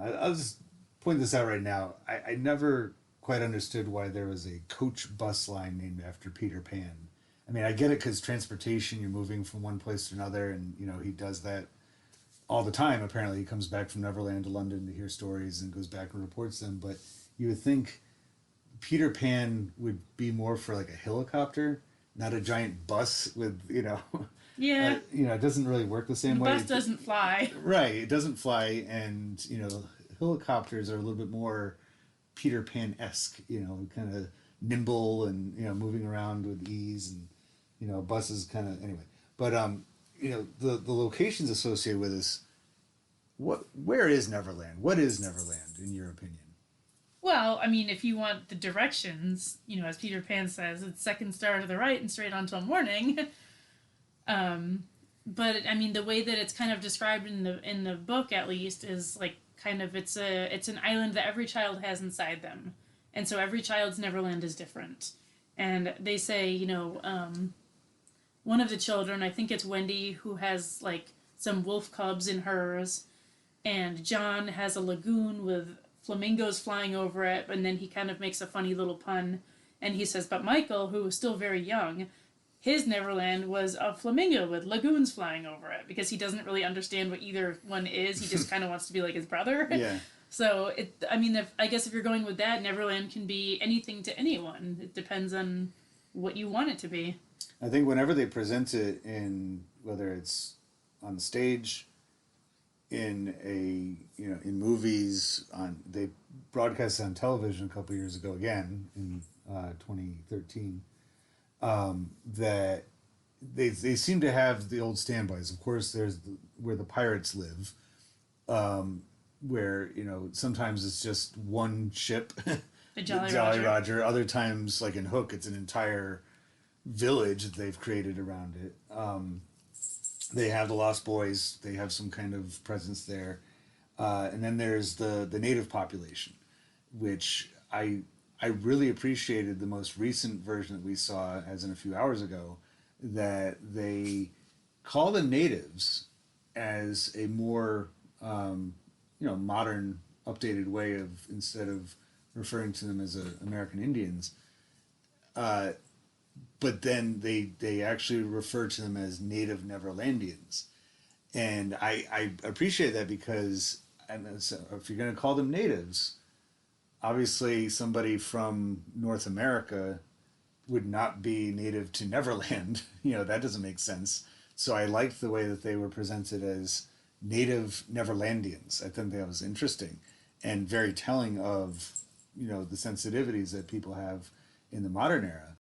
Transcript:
I'll just point this out right now. I never quite understood why there was a coach bus line named after Peter Pan. I mean, I get it because transportation, you're moving from one place to another, and he does that all the time. Apparently, he comes back from Neverland to London to hear stories and goes back and reports them. But you would think Peter Pan would be more for like a helicopter, not a giant bus with Yeah, it doesn't really work the the same way. bus doesn't fly. Right, it doesn't fly, and helicopters are a little bit more Peter Pan esque. Kind of nimble and moving around with ease, and buses kind of anyway. But the locations associated with this. Where is Neverland? What is Neverland in your opinion? Well, I mean, if you want the directions, as Peter Pan says, it's second star to the right and straight on till morning. But I mean, the way that it's kind of described in the book, at least, is like kind of it's an island that every child has inside them, and so every child's Neverland is different. And they say, one of the children, I think it's Wendy, who has like some wolf cubs in hers, and John has a lagoon with flamingos flying over it, and then he kind of makes a funny little pun, and he says, but Michael, who was still very young, his Neverland was a flamingo with lagoons flying over it because he doesn't really understand what either one is. He just kind of wants to be like his brother. Yeah, So I mean, I guess if you're going with that, Neverland can be anything to anyone. It depends on what you want it to be. I think whenever they present it in whether it's on the stage, in in movies, they broadcast it on television a couple years ago again in 2013. That they seem to have the old standbys. Of course, there's where the pirates live, where sometimes it's just one ship, The Jolly Jolly Roger. Roger. Other times, like in Hook, it's an entire village that they've created around it. They have the Lost Boys. They have some kind of presence there, and then there's the native population, which I really appreciated the most recent version that we saw, as in a few hours ago, that they call the natives as a more modern, updated way of, instead of referring to them as American Indians. But then they actually refer to them as Native Neverlandians, and I appreciate that because if you're going to call them natives, obviously somebody from North America would not be native to Neverland. That doesn't make sense. So I liked the way that they were presented as native Neverlandians. I think that was interesting and very telling of the sensitivities that people have in the modern era.